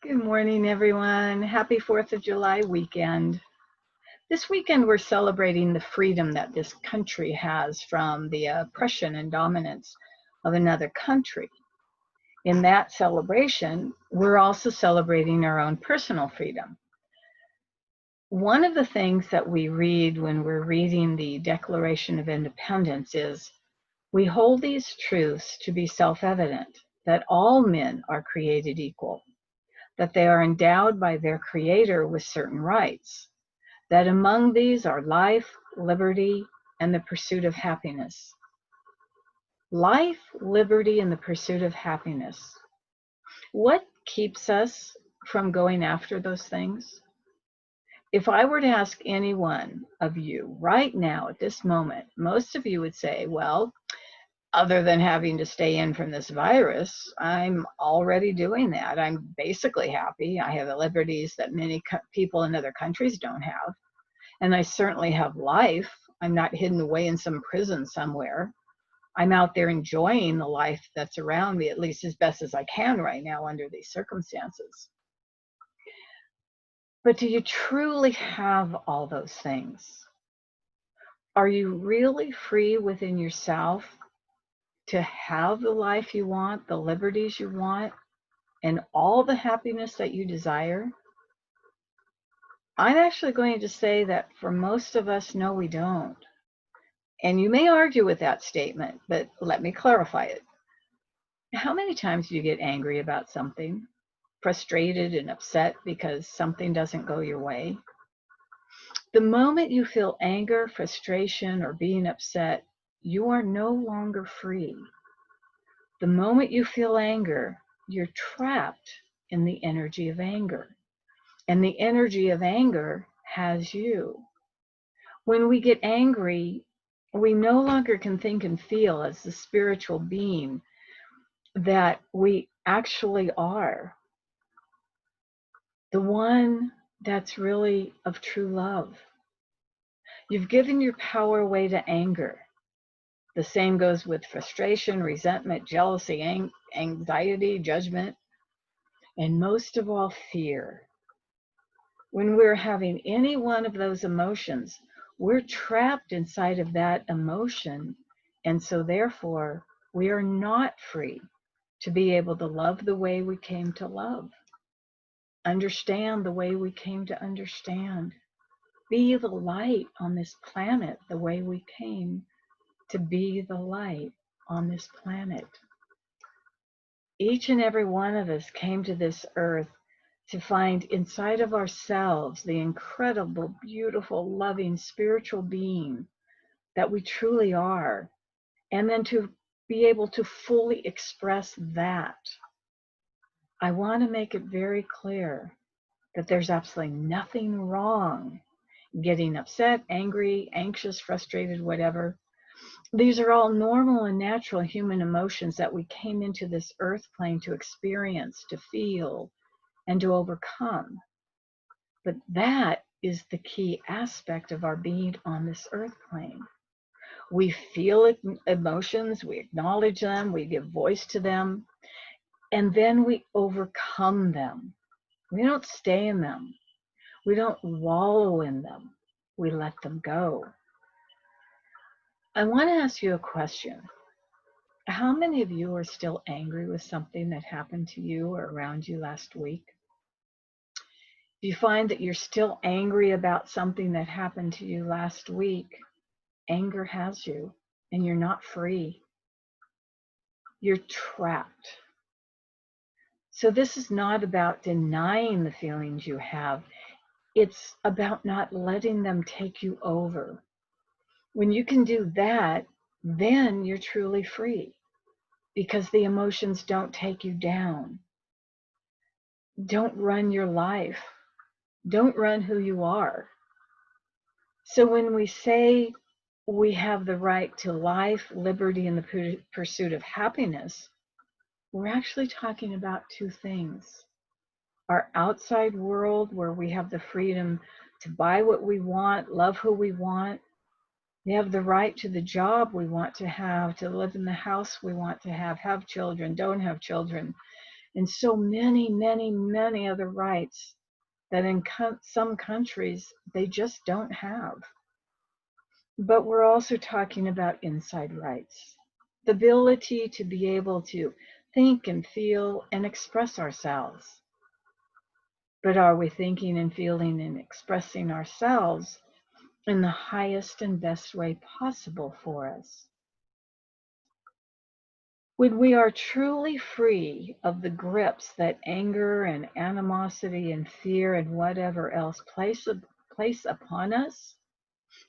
Good morning, everyone. Happy 4th of July weekend. This weekend, we're celebrating the freedom that this country has from the oppression and dominance of another country. In that celebration, we're also celebrating our own personal freedom. One of the things that we read when we're reading the Declaration of Independence is, we hold these truths to be self-evident, that all men are created equal, that they are endowed by their Creator with certain rights, that among these are life, liberty, and the pursuit of happiness. Life, liberty, and the pursuit of happiness. What keeps us from going after those things? If I were to ask any one of you right now at this moment, most of you would say, well, other than having to stay in from this virus, I'm already doing that. I'm basically happy. I have the liberties that many people in other countries don't have. And I certainly have life. I'm not hidden away in some prison somewhere. I'm out there enjoying the life that's around me, at least as best as I can right now under these circumstances. But do you truly have all those things? Are you really free within yourself to have the life you want, the liberties you want, and all the happiness that you desire? I'm actually going to say that for most of us, no, we don't. And you may argue with that statement, but let me clarify it. How many times do you get angry about something, frustrated and upset because something doesn't go your way? The moment you feel anger, frustration, or being upset, you are no longer free. The moment you feel anger, you're trapped in the energy of anger. And the energy of anger has you. When we get angry, we no longer can think and feel as the spiritual being that we actually are. The one that's really of true love. You've given your power away to anger. The same goes with frustration, resentment, jealousy, anxiety, judgment, and most of all, fear. When we're having any one of those emotions, we're trapped inside of that emotion. And so therefore, we are not free to be able to love the way we came to love, understand the way we came to understand, be the light on this planet the way we came to be the light on this planet. Each and every one of us came to this earth to find inside of ourselves the incredible, beautiful, loving, spiritual being that we truly are, and then to be able to fully express that. I want to make it very clear that there's absolutely nothing wrong getting upset, angry, anxious, frustrated, whatever. These are all normal and natural human emotions that we came into this earth plane to experience, to feel, and to overcome. But that is the key aspect of our being on this earth plane. We feel emotions, we acknowledge them, we give voice to them, and then we overcome them. We don't stay in them. We don't wallow in them. We let them go. I want to ask you a question. How many of you are still angry with something that happened to you or around you last week? Do you find that you're still angry about something that happened to you last week? Anger has you, and you're not free. You're trapped. So this is not about denying the feelings you have. It's about not letting them take you over. When you can do that, then you're truly free because the emotions don't take you down. Don't run your life. Don't run who you are. So when we say we have the right to life, liberty, and the pursuit of happiness, we're actually talking about two things. Our outside world, where we have the freedom to buy what we want, love who we want. We have the right to the job we want to have, to live in the house we want to have children, don't have children, and so many, many, many other rights that in some countries they just don't have. But we're also talking about inside rights, the ability to be able to think and feel and express ourselves. But are we thinking and feeling and expressing ourselves in the highest and best way possible for us? When we are truly free of the grips that anger and animosity and fear and whatever else place upon us,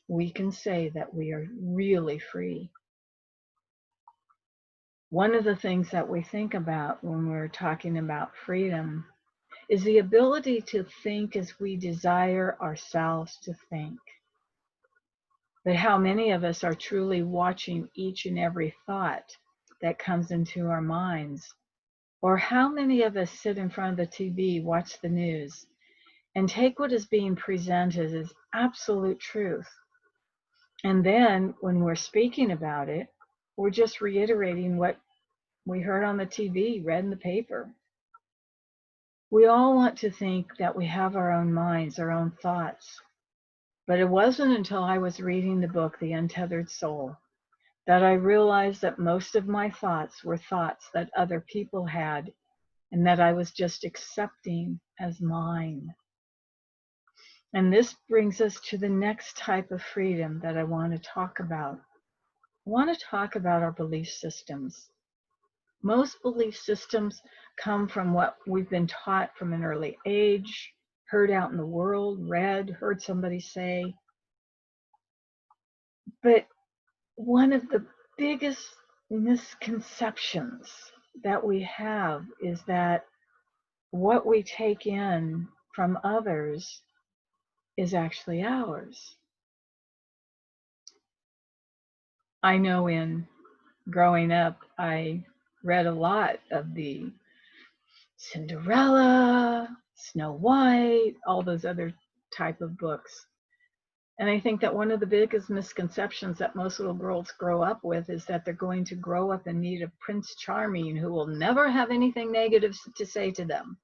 we can say that we are really free. One of the things that we think about when we're talking about freedom is the ability to think as we desire ourselves to think. But how many of us are truly watching each and every thought that comes into our minds? Or how many of us sit in front of the TV, watch the news, and take what is being presented as absolute truth? And then when we're speaking about it, we're just reiterating what we heard on the TV, read in the paper. We all want to think that we have our own minds, our own thoughts. But it wasn't until I was reading the book, The Untethered Soul, that I realized that most of my thoughts were thoughts that other people had and that I was just accepting as mine. And this brings us to the next type of freedom that I want to talk about. I want to talk about our belief systems. Most belief systems come from what we've been taught from an early age, heard out in the world, read, heard somebody say. But one of the biggest misconceptions that we have is that what we take in from others is actually ours. I know in growing up, I read a lot of the Cinderella, Snow White, all those other type of books. And I think that one of the biggest misconceptions that most little girls grow up with is that they're going to grow up in need of Prince Charming, who will never have anything negative to say to them,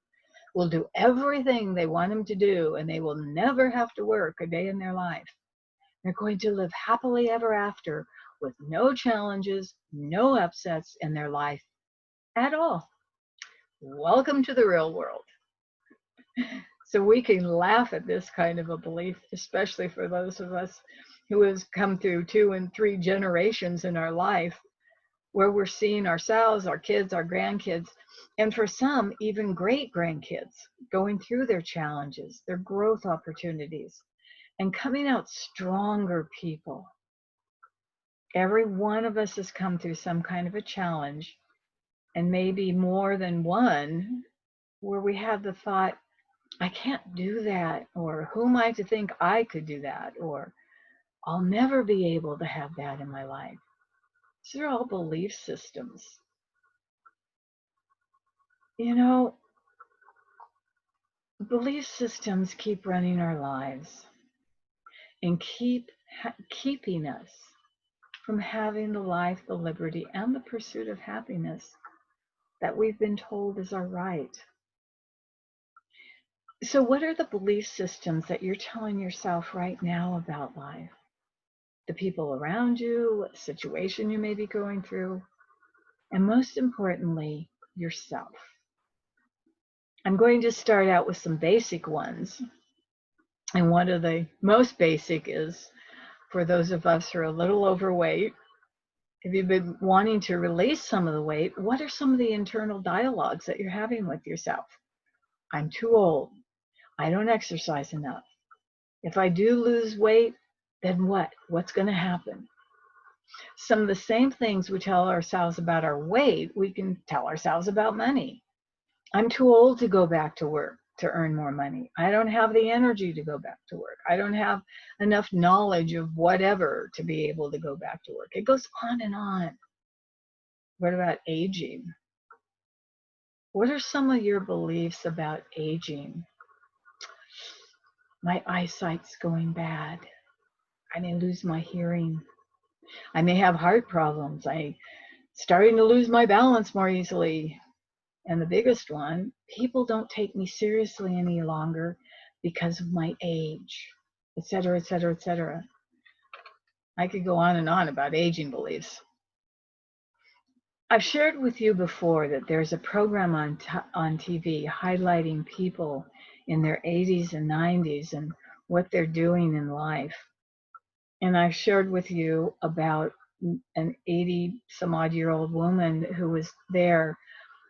will do everything they want him to do, and they will never have to work a day in their life. They're going to live happily ever after with no challenges, no upsets in their life at all. Welcome to the real world. So we can laugh at this kind of a belief, especially for those of us who has come through 2 and 3 generations in our life, where we're seeing ourselves, our kids, our grandkids, and for some, even great grandkids going through their challenges, their growth opportunities, and coming out stronger people. Every one of us has come through some kind of a challenge, and maybe more than one, where we have the thought, I can't do that, or who am I to think I could do that, or I'll never be able to have that in my life. These are all belief systems. You know, belief systems keep running our lives and keeping us from having the life, the liberty, and the pursuit of happiness that we've been told is our right. So what are the belief systems that you're telling yourself right now about life? The people around you, what situation you may be going through, and most importantly, yourself. I'm going to start out with some basic ones. And one of the most basic is for those of us who are a little overweight. If you've been wanting to release some of the weight, what are some of the internal dialogues that you're having with yourself? I'm too old. I don't exercise enough. If I do lose weight, then what? What's going to happen? Some of the same things we tell ourselves about our weight, we can tell ourselves about money. I'm too old to go back to work to earn more money. I don't have the energy to go back to work. I don't have enough knowledge of whatever to be able to go back to work. It goes on and on. What about aging? What are some of your beliefs about aging? My eyesight's going bad. I may lose my hearing. I may have heart problems. I'm starting to lose my balance more easily. And the biggest one, people don't take me seriously any longer because of my age, et cetera, et cetera, et cetera. I could go on and on about aging beliefs. I've shared with you before that there's a program on TV highlighting people in their 80s and 90s and what they're doing in life. And I've shared with you about an 80-some-odd-year-old woman who was there,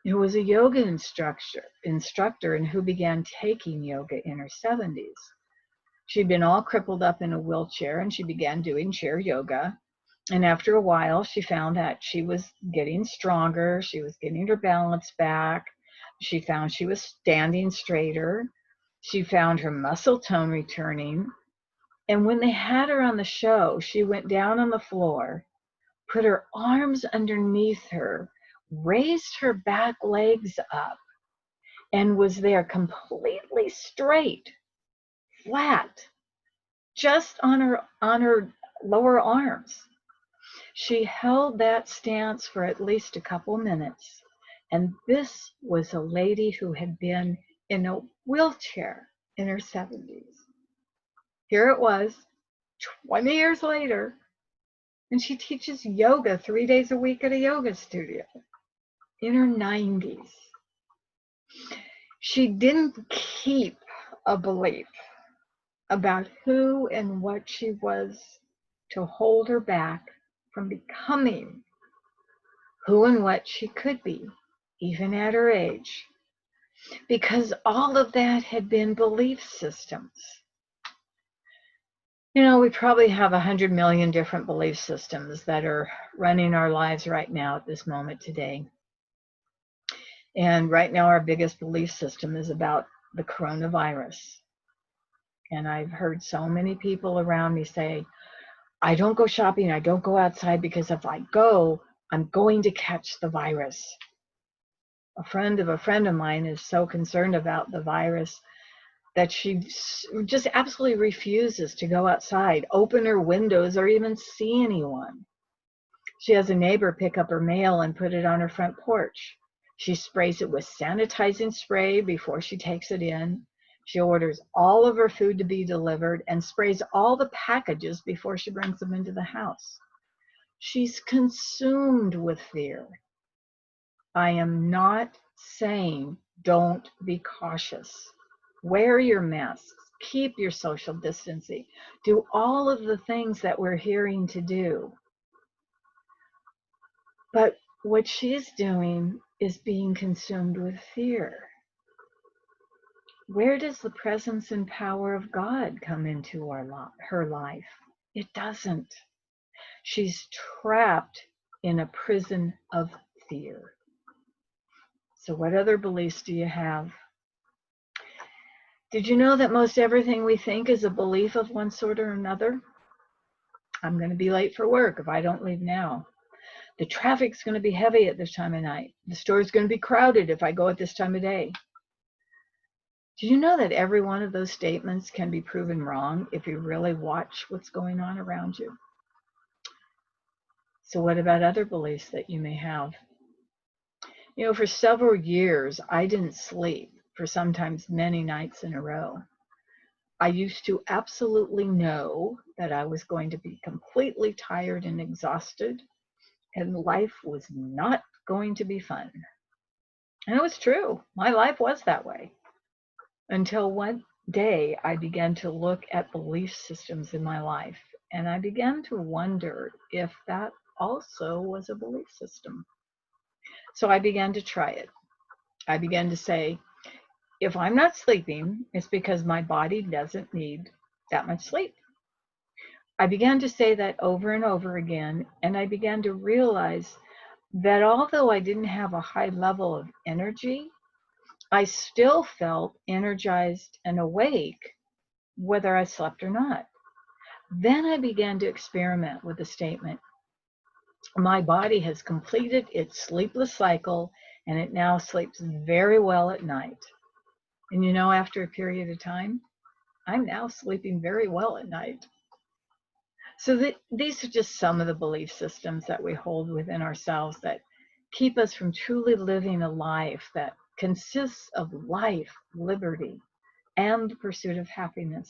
who was a yoga instructor and who began taking yoga in her 70s. She'd been all crippled up in a wheelchair, and she began doing chair yoga. And after a while, she found that she was getting stronger. She was getting her balance back. She found she was standing straighter. She found her muscle tone returning. And when they had her on the show, she went down on the floor, put her arms underneath her, raised her back legs up, and was there completely straight, flat, just on her lower arms. She held that stance for at least a couple minutes, and this was a lady who had been in a wheelchair in her 70s. Here it was, 20 years later, and she teaches yoga 3 days a week at a yoga studio in her 90s. She didn't keep a belief about who and what she was to hold her back from becoming who and what she could be, even at her age, because all of that had been belief systems. You know, we probably have 100 million different belief systems that are running our lives right now at this moment today. And right now, our biggest belief system is about the coronavirus. And I've heard so many people around me say, I don't go shopping, I don't go outside because if I go, I'm going to catch the virus. A friend of mine is so concerned about the virus that she just absolutely refuses to go outside, open her windows, or even see anyone. She has a neighbor pick up her mail and put it on her front porch. She sprays it with sanitizing spray before she takes it in. She orders all of her food to be delivered and sprays all the packages before she brings them into the house. She's consumed with fear. I am not saying don't be cautious. Wear your masks, keep your social distancing, do all of the things that we're hearing to do. But what she's doing is being consumed with fear. Where does the presence and power of God come into her life? It doesn't. She's trapped in a prison of fear. So what other beliefs do you have? Did you know that most everything we think is a belief of one sort or another? I'm going to be late for work if I don't leave now. The traffic's going to be heavy at this time of night. The store's going to be crowded if I go at this time of day. Do you know that every one of those statements can be proven wrong if you really watch what's going on around you? So what about other beliefs that you may have? You know, for several years, I didn't sleep for sometimes many nights in a row. I used to absolutely know that I was going to be completely tired and exhausted, and life was not going to be fun. And it was true. My life was that way. Until one day I began to look at belief systems in my life, and I began to wonder if that also was a belief system. So I began to try it. I began to say, if I'm not sleeping, it's because my body doesn't need that much sleep. I began to say that over and over again, and I began to realize that although I didn't have a high level of energy, I still felt energized and awake whether I slept or not. Then I began to experiment with the statement, my body has completed its sleepless cycle and it now sleeps very well at night. And you know, after a period of time, I'm now sleeping very well at night. So these are just some of the belief systems that we hold within ourselves that keep us from truly living a life that consists of life, liberty, and the pursuit of happiness.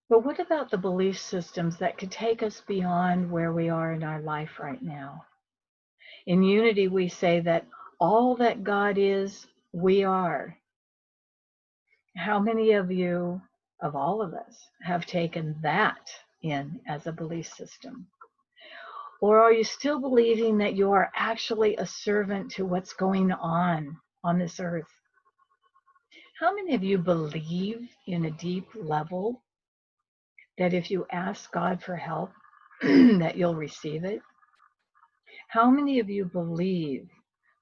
But what about the belief systems that could take us beyond where we are in our life right now? In Unity, we say that all that God is, we are. How many of you, of all of us, have taken that in as a belief system? Or are you still believing that you are actually a servant to what's going on this earth? How many of you believe in a deep level that if you ask God for help, that you'll receive it? How many of you believe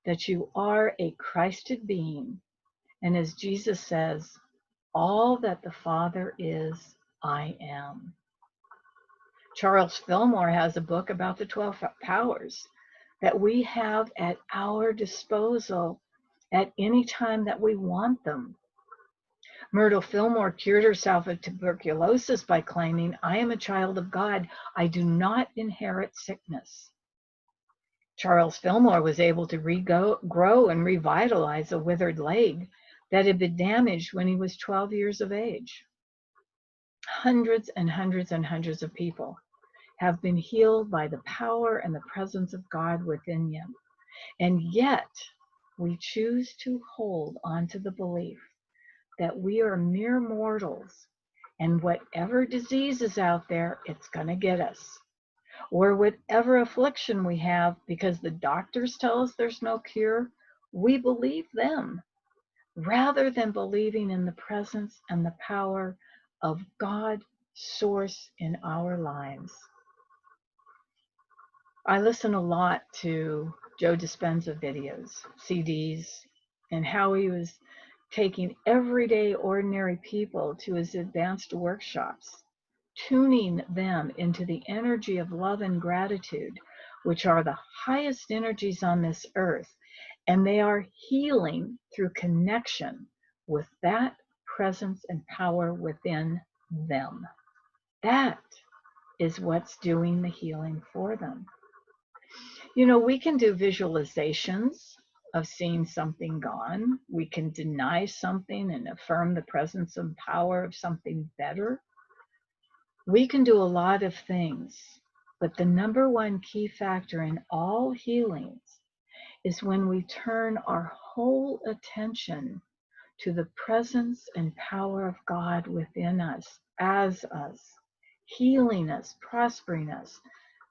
that you are a Christed being, and as Jesus says, all that the Father is, I am? Charles Fillmore has a book about the 12 powers that we have at our disposal at any time that we want them. Myrtle Fillmore cured herself of tuberculosis by claiming, I am a child of God. I do not inherit sickness. Charles Fillmore was able to regrow and revitalize a withered leg that had been damaged when he was 12 years of age. Hundreds and hundreds and hundreds of people have been healed by the power and the presence of God within them. And yet, we choose to hold on to the belief that we are mere mortals, and whatever disease is out there, it's going to get us. Or whatever affliction we have, because the doctors tell us there's no cure, we believe them, rather than believing in the presence and the power of God, source in our lives. I listen a lot to Joe Dispenza videos, CDs, and how he was taking everyday ordinary people to his advanced workshops, tuning them into the energy of love and gratitude, which are the highest energies on this earth, and they are healing through connection with that presence and power within them. That is what's doing the healing for them. You know, we can do visualizations of seeing something gone. We can deny something and affirm the presence and power of something better. We can do a lot of things, but the number one key factor in all healings is when we turn our whole attention to the presence and power of God within us, as us, healing us, prospering us,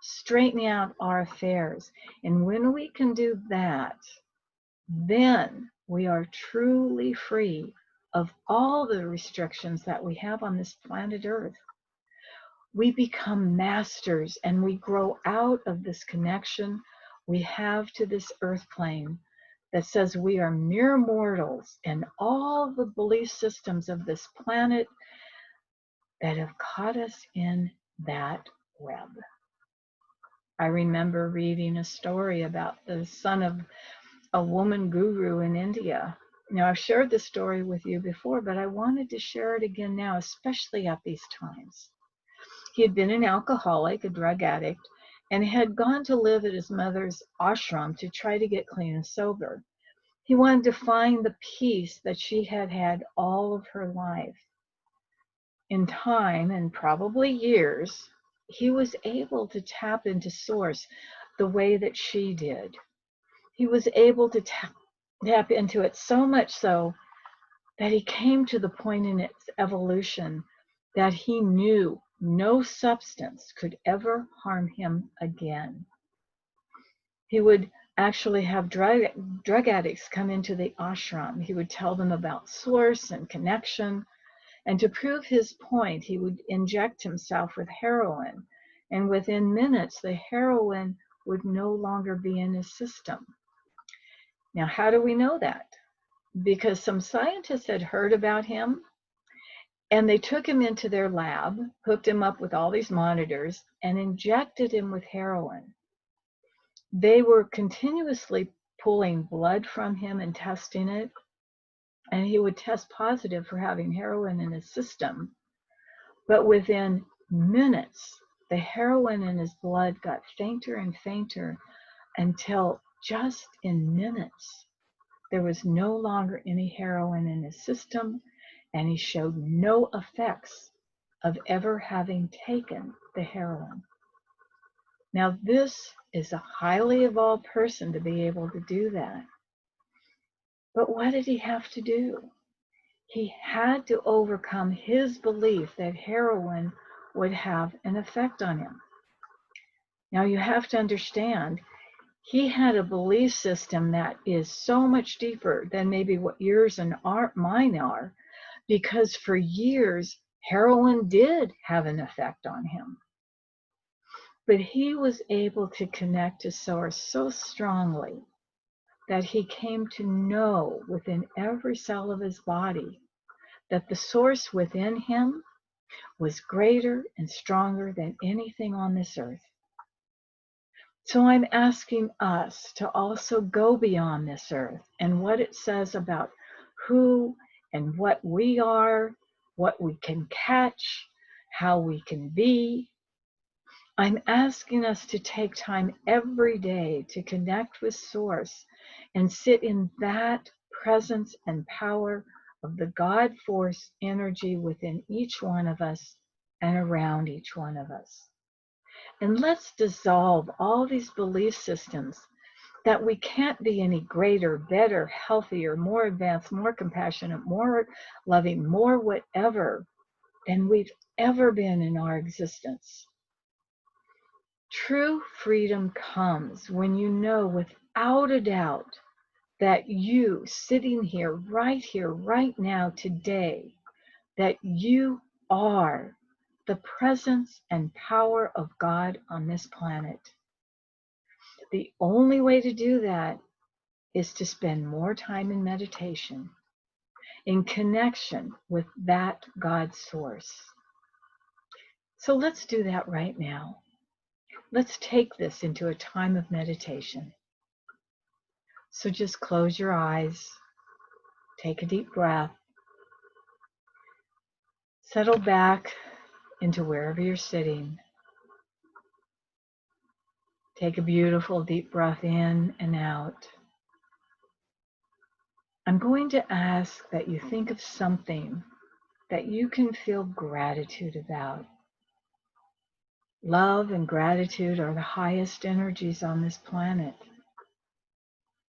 straightening out our affairs. And when we can do that, then we are truly free of all the restrictions that we have on this planet Earth. We become masters and we grow out of this connection we have to this earth plane that says we are mere mortals, and all the belief systems of this planet that have caught us in that web. I remember reading a story about the son of a woman guru in India. Now, I've shared this story with you before, but I wanted to share it again now, especially at these times. He had been an alcoholic, a drug addict, and had gone to live at his mother's ashram to try to get clean and sober. He wanted to find the peace that she had had all of her life. In time, and probably years, he was able to tap into Source the way that she did. He was able to tap into it so much so that he came to the point in its evolution that he knew no substance could ever harm him again. He would actually have drug addicts come into the ashram. He would tell them about Source and connection. And to prove his point, he would inject himself with heroin. And within minutes, the heroin would no longer be in his system. Now, how do we know that? Because some scientists had heard about him, and they took him into their lab, hooked him up with all these monitors, and injected him with heroin. They were continuously pulling blood from him and testing it, and he would test positive for having heroin in his system. But within minutes, the heroin in his blood got fainter and fainter until just in minutes, there was no longer any heroin in his system, and he showed no effects of ever having taken the heroin. Now, this is a highly evolved person to be able to do that. But what did he have to do? He had to overcome his belief that heroin would have an effect on him. Now, you have to understand, he had a belief system that is so much deeper than maybe what yours and mine are, because for years, heroin did have an effect on him. But he was able to connect to Source so strongly that he came to know within every cell of his body that the Source within him was greater and stronger than anything on this earth. So I'm asking us to also go beyond this earth and what it says about who and what we are, what we can catch, how we can be. I'm asking us to take time every day to connect with Source and sit in that presence and power of the God force energy within each one of us and around each one of us. And let's dissolve all these belief systems that we can't be any greater, better, healthier, more advanced, more compassionate, more loving, more whatever than we've ever been in our existence. True freedom comes when you know without a doubt that you, sitting here, right now, today, that you are the presence and power of God on this planet. The only way to do that is to spend more time in meditation, in connection with that God source. So let's do that right now. Let's take this into a time of meditation. So just close your eyes, take a deep breath, settle back into wherever you're sitting. Take a beautiful deep breath in and out. I'm going to ask that you think of something that you can feel gratitude about. Love and gratitude are the highest energies on this planet.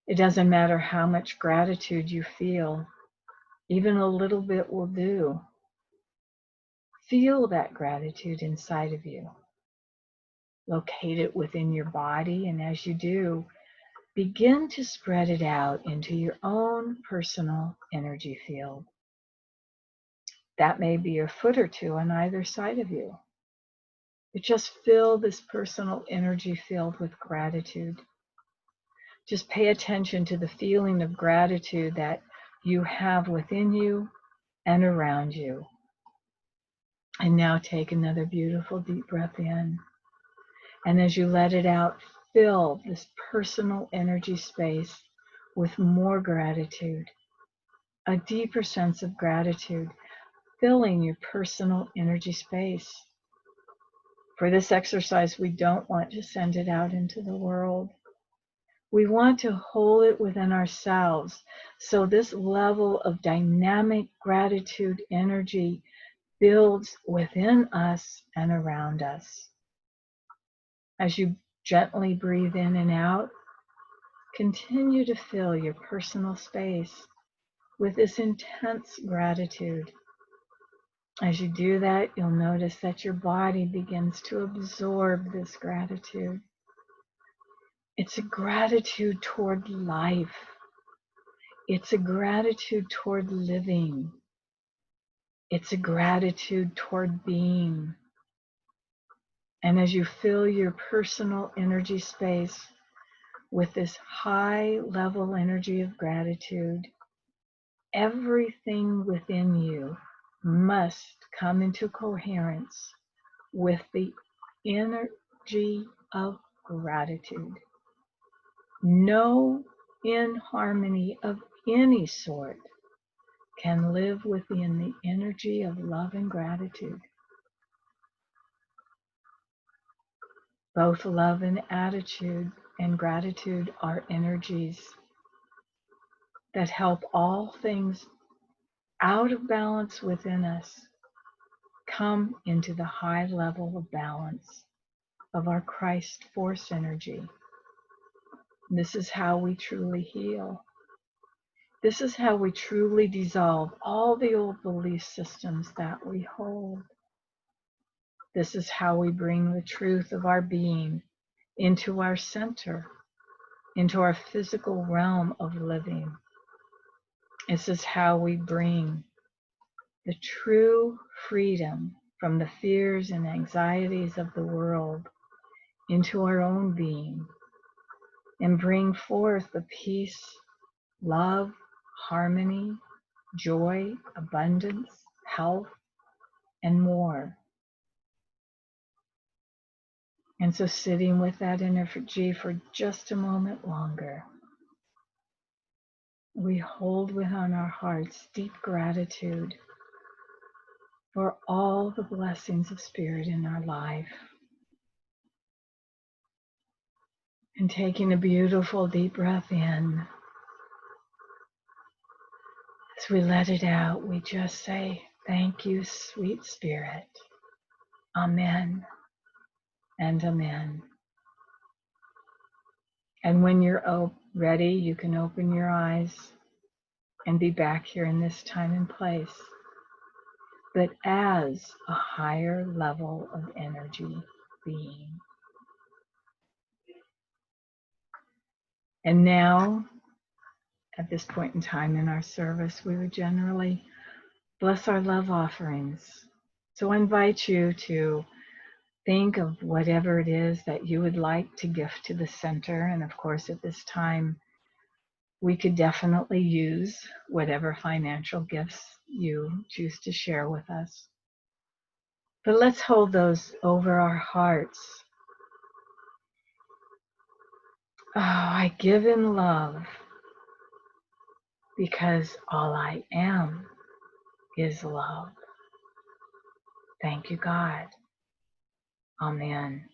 It doesn't matter how much gratitude you feel, even a little bit will do. Feel that gratitude inside of you. Locate it within your body, and as you do, begin to spread it out into your own personal energy field. That may be a foot or two on either side of you. But just fill this personal energy field with gratitude. Just pay attention to the feeling of gratitude that you have within you and around you. And now take another beautiful deep breath in. And as you let it out, fill this personal energy space with more gratitude, a deeper sense of gratitude, filling your personal energy space. For this exercise, we don't want to send it out into the world. We want to hold it within ourselves. So this level of dynamic gratitude energy builds within us and around us. As you gently breathe in and out, continue to fill your personal space with this intense gratitude. As you do that, you'll notice that your body begins to absorb this gratitude. It's a gratitude toward life. It's a gratitude toward living. It's a gratitude toward being. And as you fill your personal energy space with this high level energy of gratitude, everything within you must come into coherence with the energy of gratitude. No inharmony of any sort can live within the energy of love and gratitude. Both love and attitude and gratitude are energies that help all things out of balance within us come into the high level of balance of our Christ force energy. This is how we truly heal. This is how we truly dissolve all the old belief systems that we hold. This is how we bring the truth of our being into our center, into our physical realm of living. This is how we bring the true freedom from the fears and anxieties of the world into our own being and bring forth the peace, love, harmony, joy, abundance, health, and more. And so sitting with that energy for just a moment longer, we hold within our hearts deep gratitude for all the blessings of Spirit in our life. And taking a beautiful deep breath in, as we let it out, we just say, thank you, sweet Spirit. Amen and amen. And when you're ready, you can open your eyes and be back here in this time and place, but as a higher level of energy being. And now, at this point in time in our service, we would generally bless our love offerings. So I invite you to think of whatever it is that you would like to gift to the center. And of course, at this time, we could definitely use whatever financial gifts you choose to share with us. But let's hold those over our hearts. Oh, I give in love because all I am is love. Thank you, God. Amen.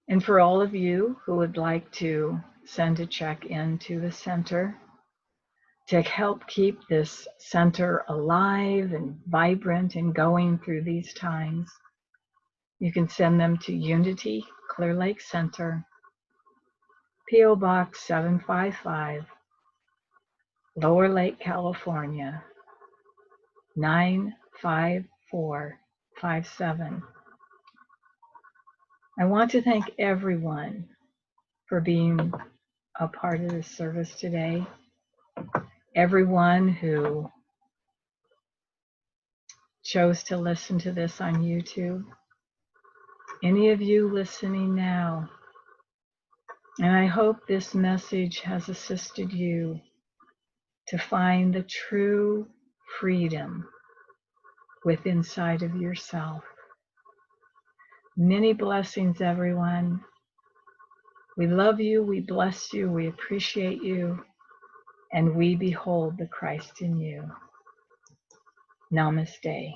And for all of you who would like to send a check in to the center to help keep this center alive and vibrant and going through these times, you can send them to Unity, Clear Lake Center, P.O. Box 755, Lower Lake, California, 95457. I want to thank everyone for being a part of this service today. Everyone who chose to listen to this on YouTube. Any of you listening now. And I hope this message has assisted you to find the true freedom within inside of yourself. Many blessings, everyone. We love you, we bless you, we appreciate you, and we behold the Christ in you. Namaste.